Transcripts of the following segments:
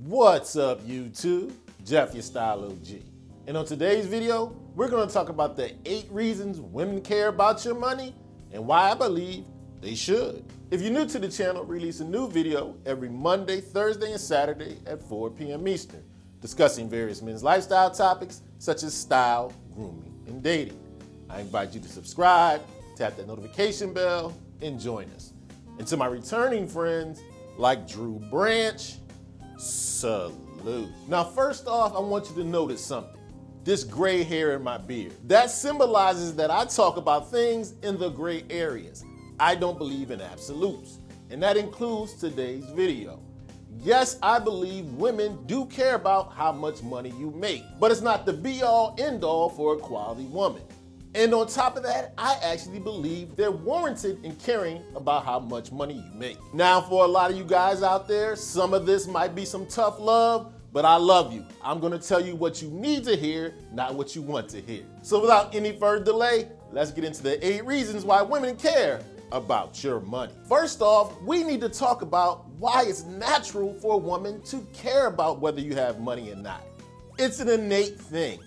What's up, YouTube? Jeff, your Style O.G. And on today's video, we're going to talk about the 8 reasons women care about your money and why I believe they should. If you're new to the channel, we release a new video every Monday, Thursday, and Saturday at 4 p.m. Eastern, discussing various men's lifestyle topics such as style, grooming, and dating. I invite you to subscribe, tap that notification bell, and join us. And to my returning friends like Drew Branch, salute. Now, first off, I want you to notice something. This gray hair in my beard. That symbolizes that I talk about things in the gray areas. I don't believe in absolutes, and that includes today's video. Yes, I believe women do care about how much money you make, but it's not the be-all, end-all for a quality woman. And on top of that, I actually believe they're warranted in caring about how much money you make. Now, for a lot of you guys out there, some of this might be some tough love, but I love you. I'm gonna tell you what you need to hear, not what you want to hear. So without any further delay, let's get into the 8 reasons why women care about your money. First off, we need to talk about why it's natural for a woman to care about whether you have money or not. It's an innate thing.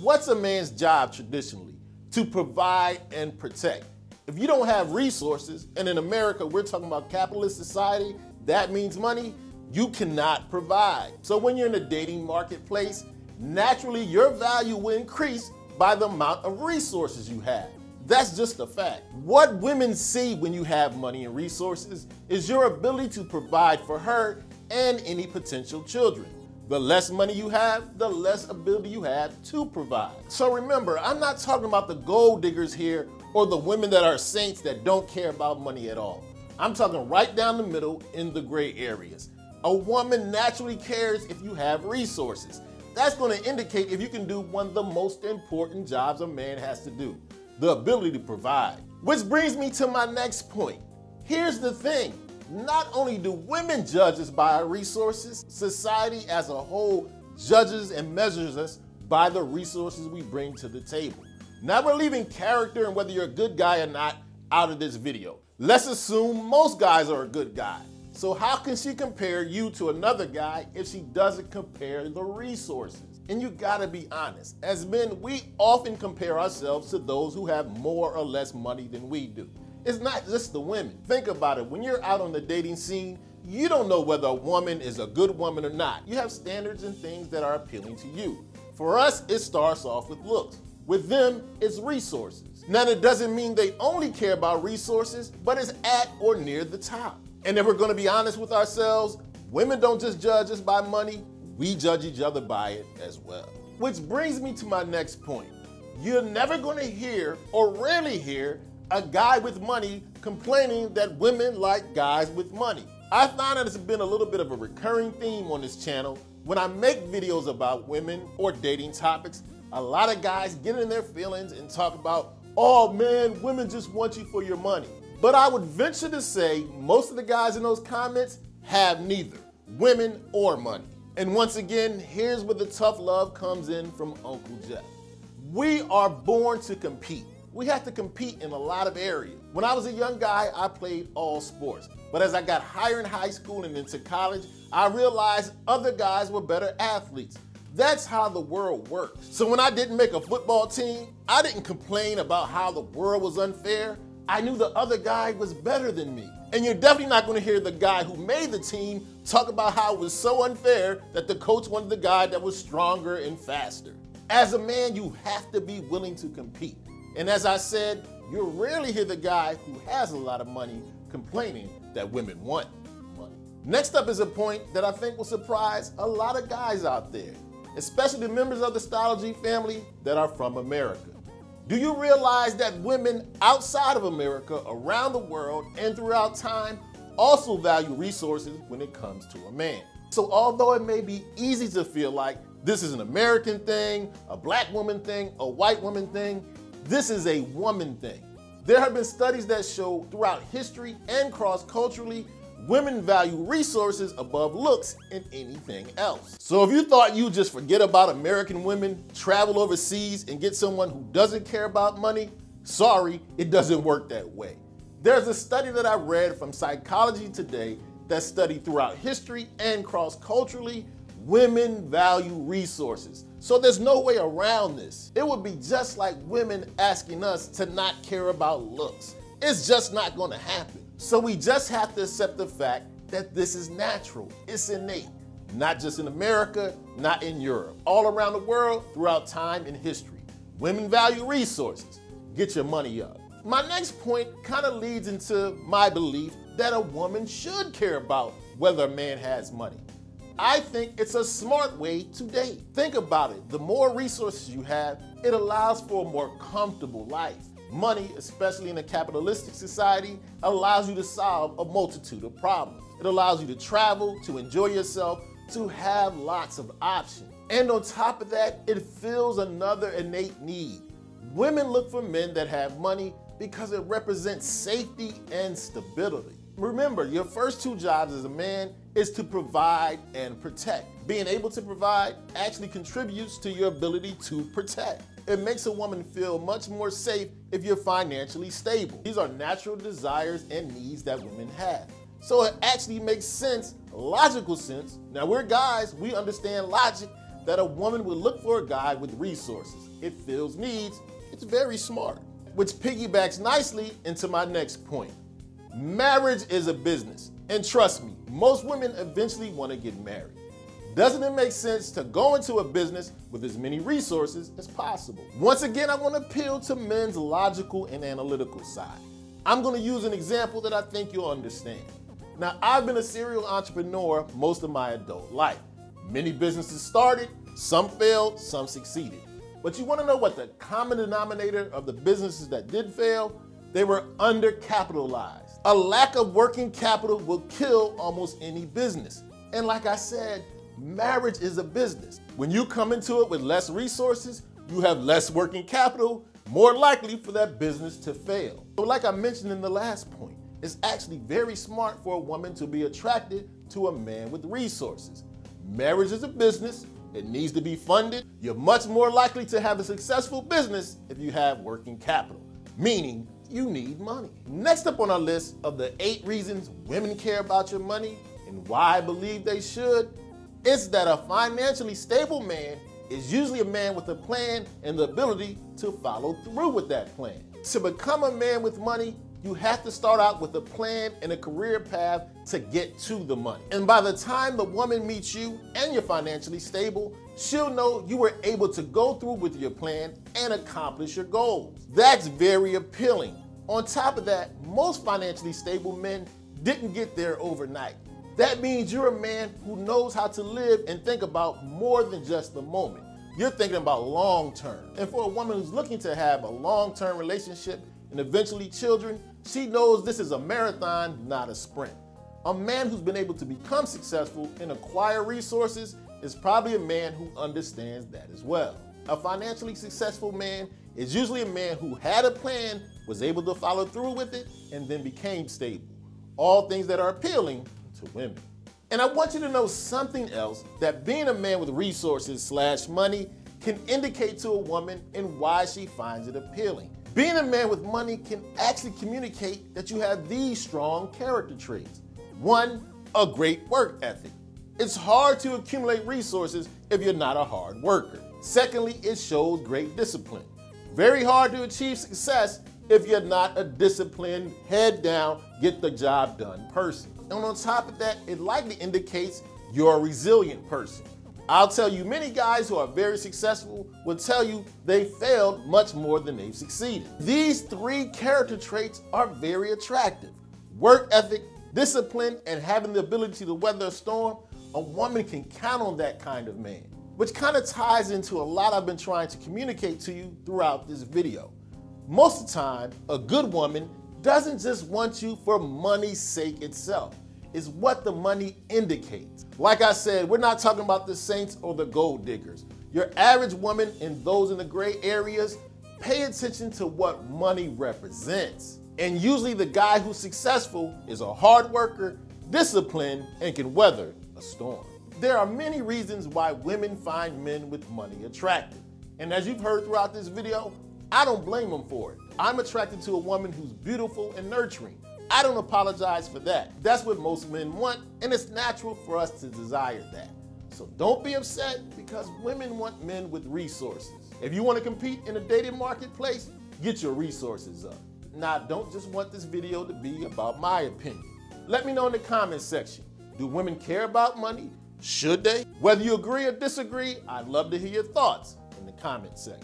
What's a man's job traditionally? To provide and protect. If you don't have resources, and in America we're talking about capitalist society, that means money, you cannot provide. So when you're in the dating marketplace, naturally your value will increase by the amount of resources you have. That's just a fact. What women see when you have money and resources is your ability to provide for her and any potential children. The less money you have, the less ability you have to provide. So remember, I'm not talking about the gold diggers here or the women that are saints that don't care about money at all. I'm talking right down the middle in the gray areas. A woman naturally cares if you have resources. That's going to indicate if you can do one of the most important jobs a man has to do, the ability to provide. Which brings me to my next point. Here's the thing. Not only do women judge us by our resources, society as a whole judges and measures us by the resources we bring to the table. Now we're leaving character and whether you're a good guy or not out of this video. Let's assume most guys are a good guy. So how can she compare you to another guy if she doesn't compare the resources? And you gotta be honest, as men, we often compare ourselves to those who have more or less money than we do. It's not just the women. Think about it. When you're out on the dating scene, you don't know whether a woman is a good woman or not. You have standards and things that are appealing to you. For us, it starts off with looks. With them, it's resources. Now, that doesn't mean they only care about resources, but it's at or near the top. And if we're gonna be honest with ourselves, women don't just judge us by money, we judge each other by it as well. Which brings me to my next point. You're never gonna hear, or rarely hear, a guy with money complaining that women like guys with money. I find that it's been a little bit of a recurring theme on this channel. When I make videos about women or dating topics, a lot of guys get in their feelings and talk about, oh man, women just want you for your money. But I would venture to say most of the guys in those comments have neither women or money. And once again, here's where the tough love comes in from Uncle Jeff. We are born to compete. We have to compete in a lot of areas. When I was a young guy, I played all sports. But as I got higher in high school and into college, I realized other guys were better athletes. That's how the world works. So when I didn't make a football team, I didn't complain about how the world was unfair. I knew the other guy was better than me. And you're definitely not going to hear the guy who made the team talk about how it was so unfair that the coach wanted the guy that was stronger and faster. As a man, you have to be willing to compete. And as I said, you'll rarely hear the guy who has a lot of money complaining that women want money. Next up is a point that I think will surprise a lot of guys out there, especially the members of the Style O.G family that are from America. Do you realize that women outside of America, around the world, and throughout time also value resources when it comes to a man? So although it may be easy to feel like this is an American thing, a black woman thing, a white woman thing, this is a woman thing. There have been studies that show throughout history and cross-culturally, women value resources above looks and anything else. So if you thought you'd just forget about American women, travel overseas, and get someone who doesn't care about money, sorry, it doesn't work that way. There's a study that I read from Psychology Today that's studied throughout history and cross-culturally, women value resources. So there's no way around this. It would be just like women asking us to not care about looks. It's just not gonna happen. So we just have to accept the fact that this is natural, it's innate. Not just in America, not in Europe. All around the world, throughout time and history. Women value resources. Get your money up. My next point kind of leads into my belief that a woman should care about whether a man has money. I think it's a smart way to date. Think about it. The more resources you have, it allows for a more comfortable life. Money, especially in a capitalistic society, allows you to solve a multitude of problems. It allows you to travel, to enjoy yourself, to have lots of options. And on top of that, it fills another innate need. Women look for men that have money because it represents safety and stability. Remember, your first two jobs as a man is to provide and protect. Being able to provide actually contributes to your ability to protect. It makes a woman feel much more safe if you're financially stable. These are natural desires and needs that women have. So it actually makes sense, logical sense. Now we're guys, we understand logic, that a woman would look for a guy with resources. It fills needs, it's very smart. Which piggybacks nicely into my next point. Marriage is a business. And trust me, most women eventually want to get married. Doesn't it make sense to go into a business with as many resources as possible? Once again, I want to appeal to men's logical and analytical side. I'm going to use an example that I think you'll understand. Now, I've been a serial entrepreneur most of my adult life. Many businesses started, some failed, some succeeded. But you want to know what the common denominator of the businesses that did fail? They were undercapitalized. A lack of working capital will kill almost any business. And like I said, marriage is a business. When you come into it with less resources, you have less working capital, more likely for that business to fail. So like I mentioned in the last point, it's actually very smart for a woman to be attracted to a man with resources. Marriage is a business. It needs to be funded. You're much more likely to have a successful business if you have working capital, meaning you need money. Next up on our list of the 8 reasons women care about your money and why I believe they should, is that a financially stable man is usually a man with a plan and the ability to follow through with that plan. To become a man with money, you have to start out with a plan and a career path to get to the money. And by the time the woman meets you and you're financially stable, she'll know you were able to go through with your plan and accomplish your goals. That's very appealing. On top of that, most financially stable men didn't get there overnight. That means you're a man who knows how to live and think about more than just the moment. You're thinking about long term. And for a woman who's looking to have a long-term relationship and eventually children, she knows this is a marathon, not a sprint. A man who's been able to become successful and acquire resources is probably a man who understands that as well. A financially successful man is usually a man who had a plan, was able to follow through with it, and then became stable. All things that are appealing to women. And I want you to know something else, that being a man with resources / money can indicate to a woman and why she finds it appealing. Being a man with money can actually communicate that you have these strong character traits. 1, a great work ethic. It's hard to accumulate resources if you're not a hard worker. Secondly, it shows great discipline. Very hard to achieve success if you're not a disciplined, head down, get the job done person. And on top of that, it likely indicates you're a resilient person. I'll tell you, many guys who are very successful will tell you they failed much more than they've succeeded. These 3 character traits are very attractive. Work ethic, discipline, and having the ability to weather a storm. A woman can count on that kind of man, which kind of ties into a lot I've been trying to communicate to you throughout this video. Most of the time, a good woman doesn't just want you for money's sake itself. It's what the money indicates. Like I said, we're not talking about the saints or the gold diggers. Your average woman and those in the gray areas pay attention to what money represents. And usually the guy who's successful is a hard worker, disciplined, and can weather a storm. There are many reasons why women find men with money attractive. And as you've heard throughout this video, I don't blame them for it. I'm attracted to a woman who's beautiful and nurturing, I don't apologize for that. That's what most men want, and it's natural for us to desire that. So don't be upset because women want men with resources. If you want to compete in the dating marketplace, get your resources up. Now, don't just want this video to be about my opinion. Let me know in the comment section. Do women care about money? Should they? Whether you agree or disagree, I'd love to hear your thoughts in the comment section.